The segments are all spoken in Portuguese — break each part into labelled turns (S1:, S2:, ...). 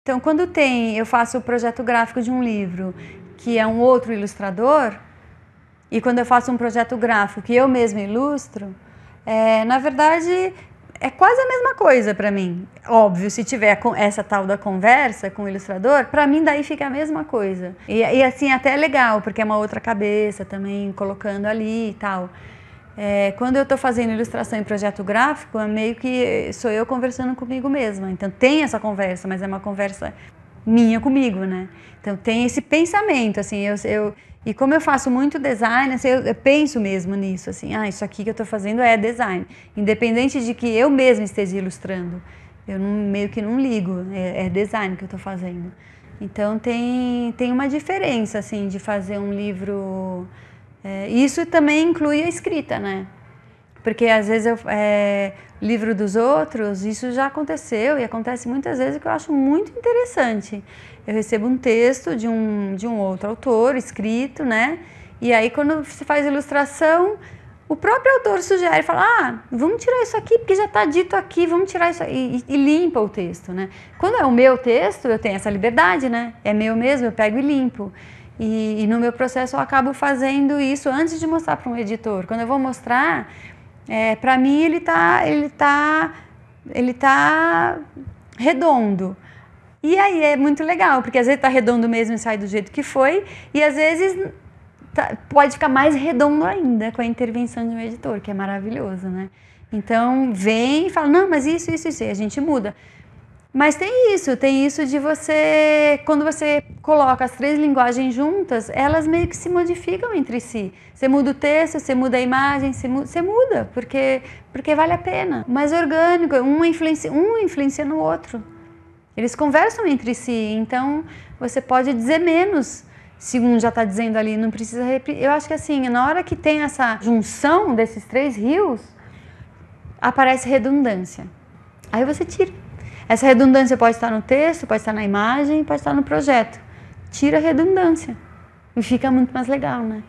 S1: Então, quando eu faço o projeto gráfico de um livro, que é um outro ilustrador, e quando eu faço um projeto gráfico que eu mesma ilustro, na verdade, é quase a mesma coisa para mim. Óbvio, se tiver essa tal da conversa com o ilustrador, para mim daí fica a mesma coisa. E assim, até é legal, porque é uma outra cabeça também colocando ali e tal. Quando eu estou fazendo ilustração em projeto gráfico, é meio que sou eu conversando comigo mesma. Então tem essa conversa, mas é uma conversa minha comigo, né? Então tem esse pensamento, assim, e como eu faço muito design, assim, eu penso mesmo nisso, assim, isso aqui que eu estou fazendo é design. Independente de que eu mesma esteja ilustrando, eu meio que não ligo, é design que eu estou fazendo. Então tem uma diferença, assim, de fazer um livro... isso também inclui a escrita, né? Porque às vezes livro dos outros, isso já aconteceu e acontece muitas vezes, que eu acho muito interessante. Eu recebo um texto de um outro autor escrito, né? E aí quando você faz ilustração, o próprio autor sugere, fala, vamos tirar isso aqui porque já está dito aqui, vamos tirar isso aí, e limpa o texto, né? Quando é o meu texto, eu tenho essa liberdade, né? É meu mesmo, eu pego e limpo. E no meu processo eu acabo fazendo isso antes de mostrar para um editor. Quando eu vou mostrar, para mim ele tá redondo. E aí é muito legal, porque às vezes tá redondo mesmo e sai do jeito que foi, e às vezes pode ficar mais redondo ainda com a intervenção de um editor, que é maravilhoso, né? Então vem e fala, não, mas isso, e a gente muda. Mas tem isso de você, quando você coloca as três linguagens juntas, elas meio que se modificam entre si. Você muda o texto, você muda a imagem, você muda, porque vale a pena. Mais orgânico, um influencia no outro. Eles conversam entre si, então você pode dizer menos se um já está dizendo ali, não precisa repetir. Eu acho que assim, na hora que tem essa junção desses três rios, aparece redundância. Aí você tira. Essa redundância pode estar no texto, pode estar na imagem, pode estar no projeto. Tira a redundância e fica muito mais legal, né?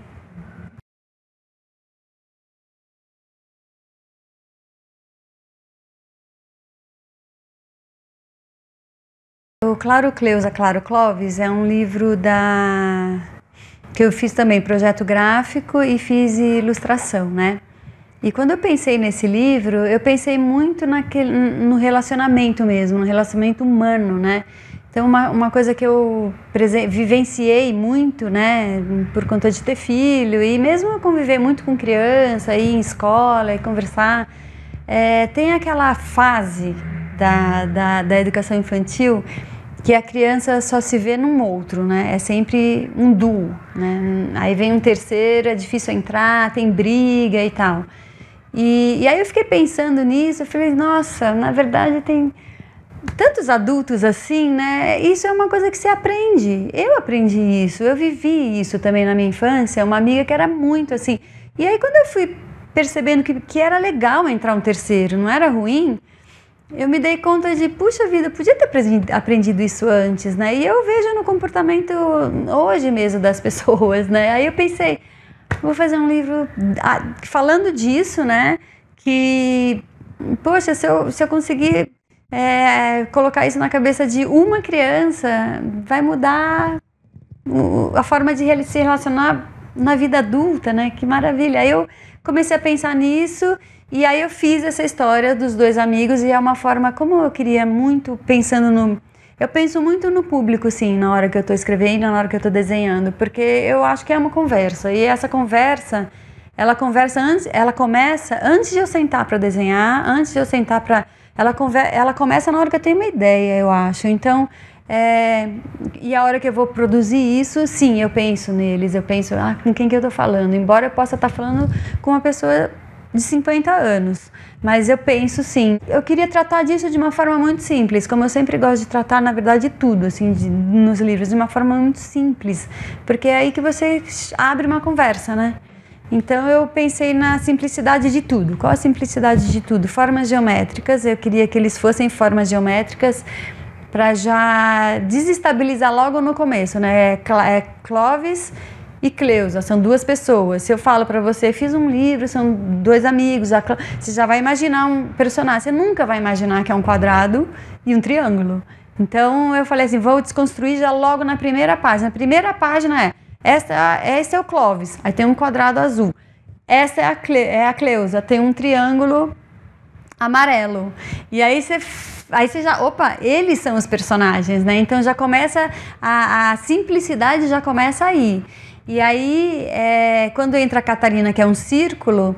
S1: O Claro Cleusa, Claro Clovis é um livro que eu fiz também projeto gráfico e fiz ilustração, né? E quando eu pensei nesse livro, eu pensei muito no relacionamento mesmo, no relacionamento humano, né? Então, uma coisa que eu vivenciei muito, né, por conta de ter filho, e mesmo eu conviver muito com criança, ir em escola e conversar, tem aquela fase da educação infantil que a criança só se vê num outro, né? É sempre um duo, né? Aí vem um terceiro, é difícil entrar, tem briga e tal. E aí eu fiquei pensando nisso, eu falei, nossa, na verdade tem tantos adultos assim, né? Isso é uma coisa que se aprende. Eu aprendi isso, eu vivi isso também na minha infância, uma amiga que era muito assim. E aí quando eu fui percebendo que era legal entrar um terceiro, não era ruim, eu me dei conta de, puxa vida, eu podia ter aprendido isso antes, né? E eu vejo no comportamento hoje mesmo das pessoas, né? Aí eu pensei, vou fazer um livro falando disso, né? Que, poxa, se eu conseguir colocar isso na cabeça de uma criança, vai mudar a forma de se relacionar na vida adulta, né? Que maravilha! Aí eu comecei a pensar nisso e aí eu fiz essa história dos dois amigos e é uma forma, como eu queria muito, eu penso muito no público, sim, na hora que eu estou escrevendo, na hora que eu estou desenhando, porque eu acho que é uma conversa. E essa conversa, ela começa antes de eu sentar para desenhar, antes de eu sentar para... Ela começa na hora que eu tenho uma ideia, eu acho. Então, e a hora que eu vou produzir isso, sim, eu penso neles, eu penso, com quem que eu estou falando? Embora eu possa estar falando com uma pessoa de 50 anos, mas eu penso sim. Eu queria tratar disso de uma forma muito simples, como eu sempre gosto de tratar, na verdade, tudo, assim, nos livros, de uma forma muito simples, porque é aí que você abre uma conversa, né? Então eu pensei na simplicidade de tudo. Qual a simplicidade de tudo? Formas geométricas, eu queria que eles fossem formas geométricas para já desestabilizar logo no começo, né? Clovis e Cleusa, são duas pessoas. Se eu falo para você, fiz um livro, são dois amigos, você já vai imaginar um personagem. Você nunca vai imaginar que é um quadrado e um triângulo. Então eu falei assim, vou desconstruir já logo na primeira página. A primeira página esse é o Clóvis, aí tem um quadrado azul. Essa é a Cleusa, tem um triângulo amarelo. E aí você já, opa, eles são os personagens, né? Então já começa, a simplicidade já começa aí. E aí, quando entra a Catarina, que é um círculo,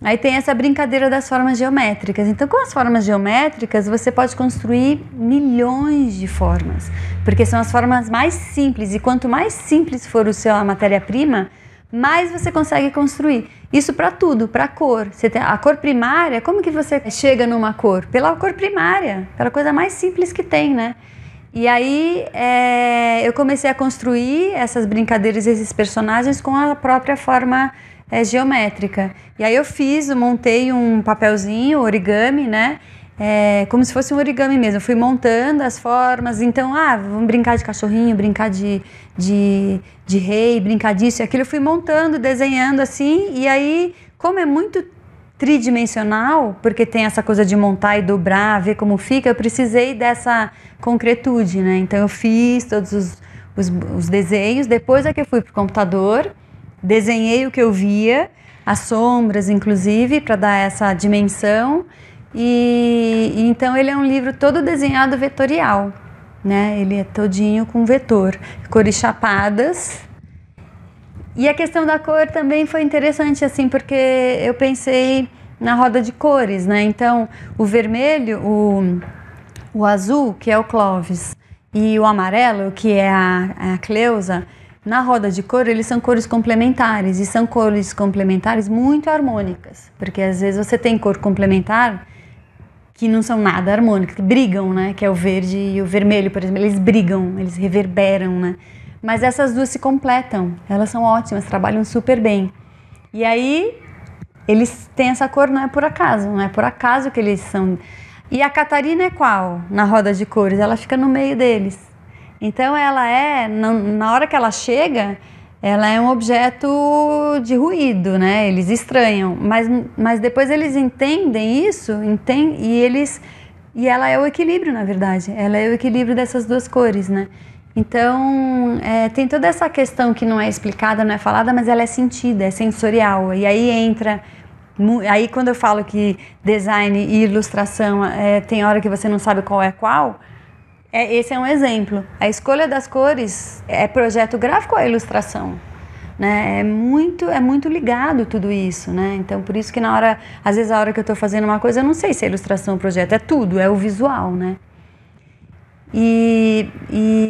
S1: aí tem essa brincadeira das formas geométricas. Então, com as formas geométricas, você pode construir milhões de formas, porque são as formas mais simples, e quanto mais simples for a matéria-prima, mais você consegue construir. Isso para tudo, para cor. Você tem a cor primária, como que você chega numa cor? Pela cor primária, pela coisa mais simples que tem, né? E aí eu comecei a construir essas brincadeiras, esses personagens com a própria forma geométrica. E aí eu montei um papelzinho, origami, né? Como se fosse um origami mesmo. Eu fui montando as formas. Então, vamos brincar de cachorrinho, brincar de rei, brincar disso e aquilo. Eu fui montando, desenhando assim. E aí, como é muito tridimensional, porque tem essa coisa de montar e dobrar, ver como fica, eu precisei dessa concretude, né? Então eu fiz todos os desenhos, depois é que eu fui pro computador, desenhei o que eu via, as sombras inclusive, para dar essa dimensão, e então ele é um livro todo desenhado vetorial, né? Ele é todinho com vetor, cores chapadas. E a questão da cor também foi interessante, assim, porque eu pensei na roda de cores, né? Então, o vermelho, o azul, que é o Clóvis, e o amarelo, que é a Cleusa, na roda de cor, eles são cores complementares, e são cores complementares muito harmônicas, porque às vezes você tem cor complementar que não são nada harmônicas, que brigam, né? Que é o verde e o vermelho, por exemplo, eles brigam, eles reverberam, né? Mas essas duas se completam, elas são ótimas, trabalham super bem. E aí, eles têm essa cor, não é por acaso que eles são. E a Catarina é qual? Na roda de cores, ela fica no meio deles. Então ela na hora que ela chega, ela é um objeto de ruído, né? Eles estranham, mas depois eles entendem isso, e ela é o equilíbrio, na verdade. Ela é o equilíbrio dessas duas cores, né? Então, tem toda essa questão que não é explicada, não é falada, mas ela é sentida, é sensorial. E aí aí quando eu falo que design e ilustração tem hora que você não sabe qual é qual, esse é um exemplo. A escolha das cores é projeto gráfico ou é ilustração? Né? É muito ligado tudo isso, né? Então, por isso que às vezes a hora que eu estou fazendo uma coisa, eu não sei se é ilustração ou projeto, é tudo, é o visual, né?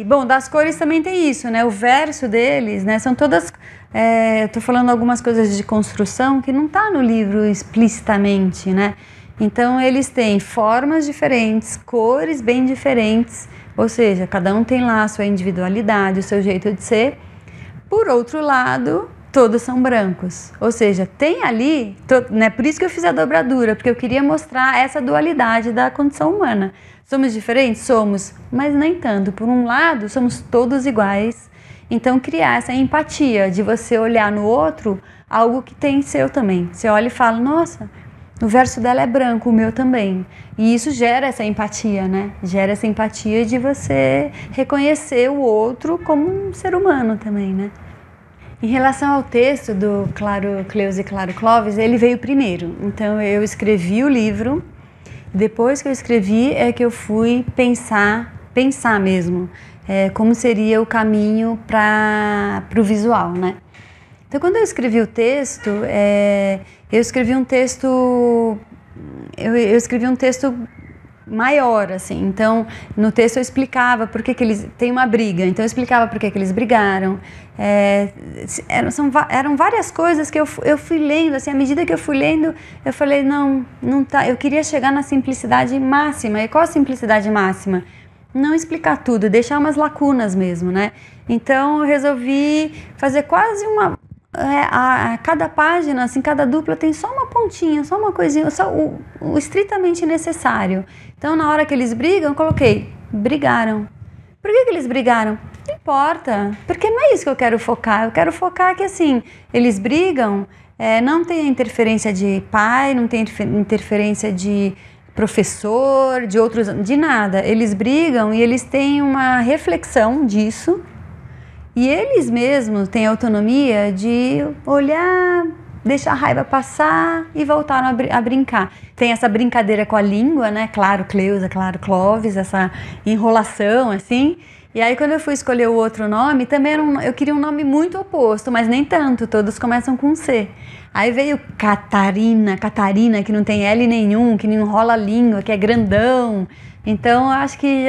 S1: Bom, das cores também tem isso, né? O verso deles, né? São todas... Estou falando algumas coisas de construção que não está no livro explicitamente, né? Então, eles têm formas diferentes, cores bem diferentes, ou seja, cada um tem lá a sua individualidade, o seu jeito de ser. Por outro lado, todos são brancos, ou seja, tem ali, né? Por isso que eu fiz a dobradura, porque eu queria mostrar essa dualidade da condição humana. Somos diferentes? Somos, mas nem tanto. Por um lado, somos todos iguais. Então, criar essa empatia de você olhar no outro algo que tem seu também. Você olha e fala, nossa, o verso dela é branco, o meu também. E isso gera essa empatia, né? Gera essa empatia de você reconhecer o outro como um ser humano também, né? Em relação ao texto do Claro Cleusa e Claro Clóvis, ele veio primeiro. Então, eu escrevi o livro. Depois que eu escrevi é que eu fui pensar mesmo, como seria o caminho para o visual, né? Então, quando eu escrevi o texto, eu escrevi um texto maior, assim. Então, no texto eu explicava por que eles tem uma briga. Então, eu explicava por que eles brigaram. Eram várias coisas que eu fui lendo, assim, à medida que eu fui lendo, eu falei, não tá, eu queria chegar na simplicidade máxima. E qual a simplicidade máxima? Não explicar tudo, deixar umas lacunas mesmo, né? Então, eu resolvi fazer quase a cada página, assim, cada dupla tem só uma pontinha, só uma coisinha, só o estritamente necessário. Então, na hora que eles brigam, eu coloquei, brigaram. Por que eles brigaram? Não importa, porque não é isso que eu quero focar. Eu quero focar que, assim, eles brigam, não tem interferência de pai, não tem interferência de professor, de outros, de nada. Eles brigam e eles têm uma reflexão disso e eles mesmos têm autonomia de olhar, deixar a raiva passar e voltar a brincar. Tem essa brincadeira com a língua, né? Claro, Cleusa, claro, Clóvis, essa enrolação, assim. E aí, quando eu fui escolher o outro nome, também eu queria um nome muito oposto, mas nem tanto, todos começam com C. Aí veio Catarina, que não tem L nenhum, que não enrola a língua, que é grandão. Então, eu acho que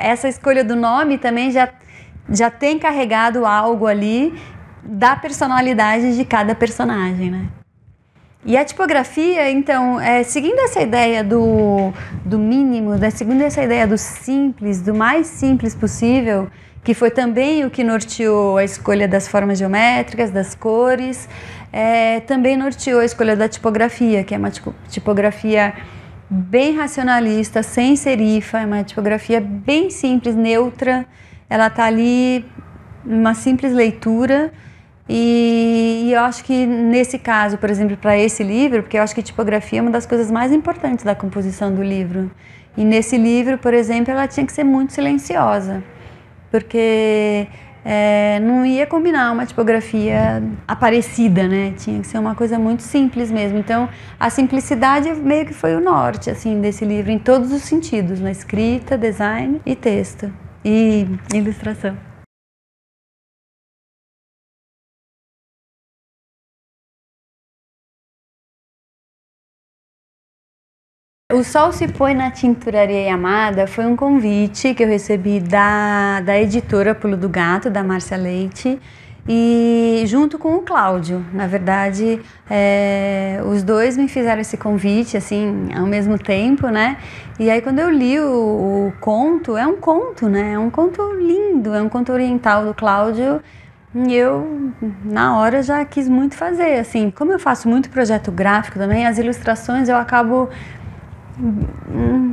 S1: essa escolha do nome também já tem carregado algo ali da personalidade de cada personagem, né? E a tipografia, então, seguindo essa ideia do mínimo, seguindo essa ideia do simples, do mais simples possível, que foi também o que norteou a escolha das formas geométricas, das cores, também norteou a escolha da tipografia, que é uma tipografia bem racionalista, sem serifa, é uma tipografia bem simples, neutra, ela está ali, uma simples leitura. E eu acho que nesse caso, por exemplo, para esse livro, porque eu acho que tipografia é uma das coisas mais importantes da composição do livro. E nesse livro, por exemplo, ela tinha que ser muito silenciosa, porque não ia combinar uma tipografia aparecida, né? Tinha que ser uma coisa muito simples mesmo. Então, a simplicidade meio que foi o norte, assim, desse livro, em todos os sentidos, na escrita, design e texto e ilustração. O Sol se Põe na Tinturaria Yamada foi um convite que eu recebi da editora Pulo do Gato, da Márcia Leite, e junto com o Cláudio. Na verdade, os dois me fizeram esse convite, assim, ao mesmo tempo, né? E aí, quando eu li o conto, é um conto, né? É um conto lindo, é um conto oriental do Cláudio. E eu, na hora, já quis muito fazer, assim. Como eu faço muito projeto gráfico também, as ilustrações eu acabo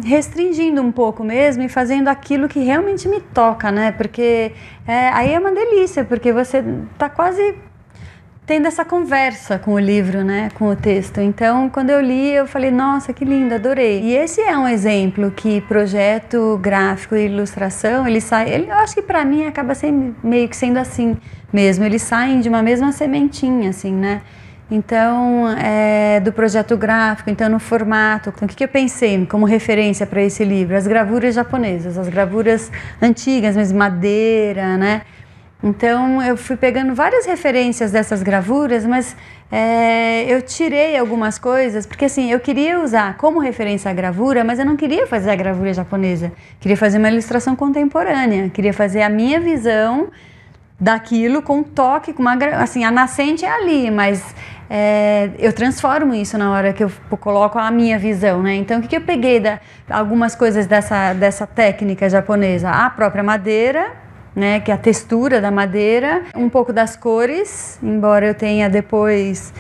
S1: restringindo um pouco mesmo e fazendo aquilo que realmente me toca, né? Porque aí é uma delícia, porque você tá quase tendo essa conversa com o livro, né? Com o texto. Então, quando eu li, eu falei, nossa, que lindo, adorei. E esse é um exemplo que projeto gráfico e ilustração, eu acho que para mim acaba meio que sendo assim mesmo. Eles saem de uma mesma sementinha, assim, né? Então, do projeto gráfico, então no formato, então, o que eu pensei como referência para esse livro? As gravuras japonesas, as gravuras antigas, mas madeira, né? Então, eu fui pegando várias referências dessas gravuras, mas eu tirei algumas coisas, porque assim, eu queria usar como referência a gravura, mas eu não queria fazer a gravura japonesa, queria fazer uma ilustração contemporânea, queria fazer a minha visão daquilo com toque, com assim, a nascente é ali, mas eu transformo isso na hora que eu coloco a minha visão, né? Então, o que eu peguei algumas coisas dessa técnica japonesa? A própria madeira, né? Que é a textura da madeira, um pouco das cores, embora eu tenha depois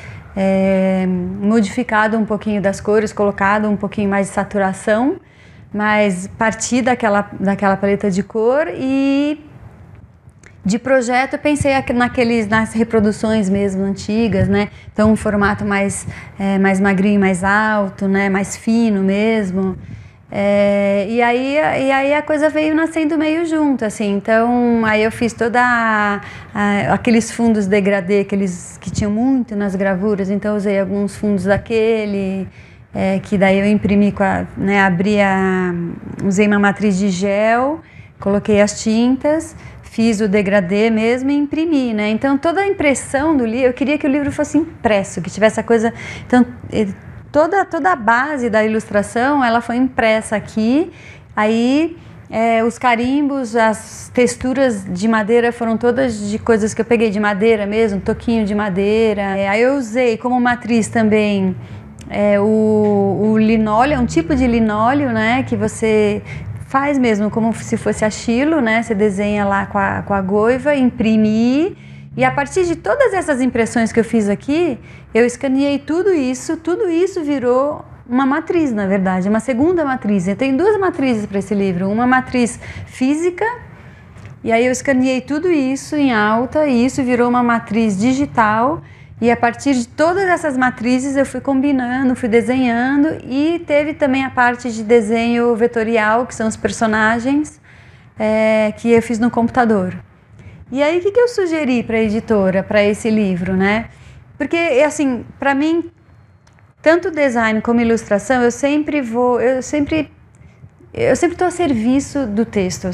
S1: modificado um pouquinho das cores, colocado um pouquinho mais de saturação, mas parti daquela paleta de cor e de projeto eu pensei nas reproduções mesmo antigas, né? Então um formato mais magrinho, mais alto, né? Mais fino mesmo. E aí a coisa veio nascendo meio junto, assim. Então aí eu fiz aqueles fundos degradê que tinham muito nas gravuras. Então eu usei alguns fundos daquele, que daí eu imprimi usei uma matriz de gel, coloquei as tintas, fiz o degradê mesmo e imprimi, né? Então, toda a impressão do livro, eu queria que o livro fosse impresso, que tivesse a coisa... Então, toda a base da ilustração, ela foi impressa aqui. Aí, os carimbos, as texturas de madeira foram todas de coisas que eu peguei de madeira mesmo, toquinho de madeira. Aí eu usei como matriz também o linóleo, um tipo de linóleo, né? Que você faz mesmo como se fosse achilo, né? Você desenha lá com a goiva, imprime, e a partir de todas essas impressões que eu fiz aqui, eu escaneei tudo isso virou uma matriz, na verdade, uma segunda matriz. Eu tenho duas matrizes para esse livro, uma matriz física, e aí eu escaneei tudo isso em alta, e isso virou uma matriz digital, E a partir de todas essas matrizes eu fui combinando, fui desenhando, e teve também a parte de desenho vetorial, que são os personagens, que eu fiz no computador. E aí o que eu sugeri para a editora, para esse livro, né? Porque, assim, para mim, tanto design como ilustração, eu sempre estou a serviço do texto.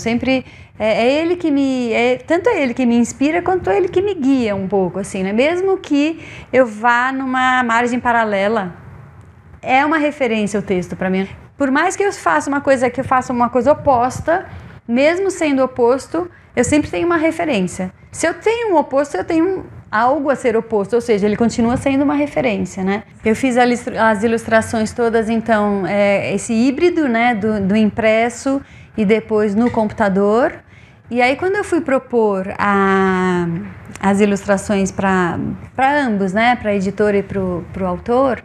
S1: Tanto é ele que me inspira, quanto é ele que me guia um pouco, assim, né? Mesmo que eu vá numa margem paralela, é uma referência o texto para mim. Por mais que eu faça uma coisa oposta, mesmo sendo oposto, eu sempre tenho uma referência. Se eu tenho um oposto, eu tenho algo a ser oposto, ou seja, ele continua sendo uma referência, né? Eu fiz as ilustrações todas, então, esse híbrido, né, do impresso e depois no computador. E aí, quando eu fui propor as ilustrações para ambos, né, para a editora e para o autor,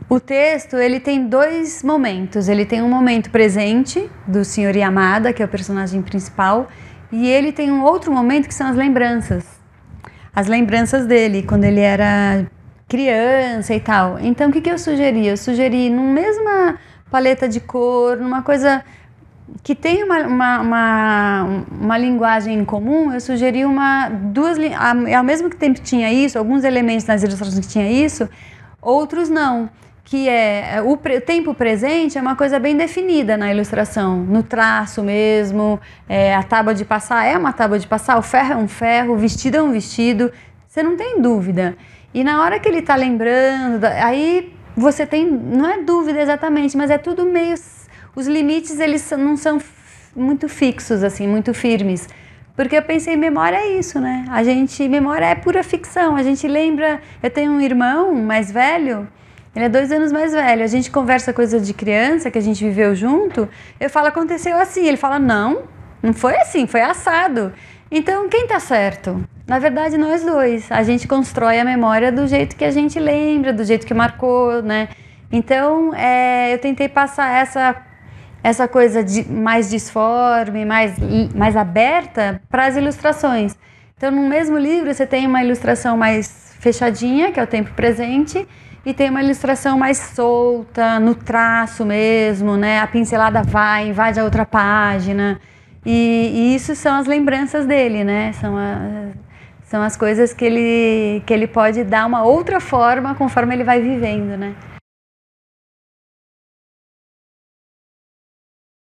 S1: o texto, ele tem dois momentos. Ele tem um momento presente do Sr. Yamada, que é o personagem principal, e ele tem um outro momento que são as lembranças. As lembranças dele, quando ele era criança e tal. Então, o que eu sugeri? Eu sugeri, numa mesma paleta de cor, numa coisa que tem uma linguagem em comum, eu sugeri ao mesmo tempo que tinha isso, alguns elementos nas ilustrações que tinha isso, outros não. Que o tempo presente é uma coisa bem definida na ilustração, no traço mesmo, a tábua de passar é uma tábua de passar, o ferro é um ferro, o vestido é um vestido, você não tem dúvida. E na hora que ele está lembrando, aí você tem, não é dúvida exatamente, mas é tudo meio, os limites eles não são muito fixos, assim, muito firmes. Porque eu pensei, memória é isso, né? Memória é pura ficção, a gente lembra, eu tenho um irmão mais velho, ele é 2 anos mais velho, a gente conversa coisa de criança, que a gente viveu junto, eu falo, aconteceu assim, ele fala, não foi assim, foi assado. Então, quem tá certo? Na verdade, nós dois, a gente constrói a memória do jeito que a gente lembra, do jeito que marcou, né? Então, eu tentei passar essa coisa mais disforme, mais aberta para as ilustrações. Então, no mesmo livro, você tem uma ilustração mais fechadinha, que é o tempo presente, e tem uma ilustração mais solta, no traço mesmo, né? A pincelada invade a outra página. E isso são as lembranças dele, né? São as coisas que ele pode dar uma outra forma conforme ele vai vivendo, né?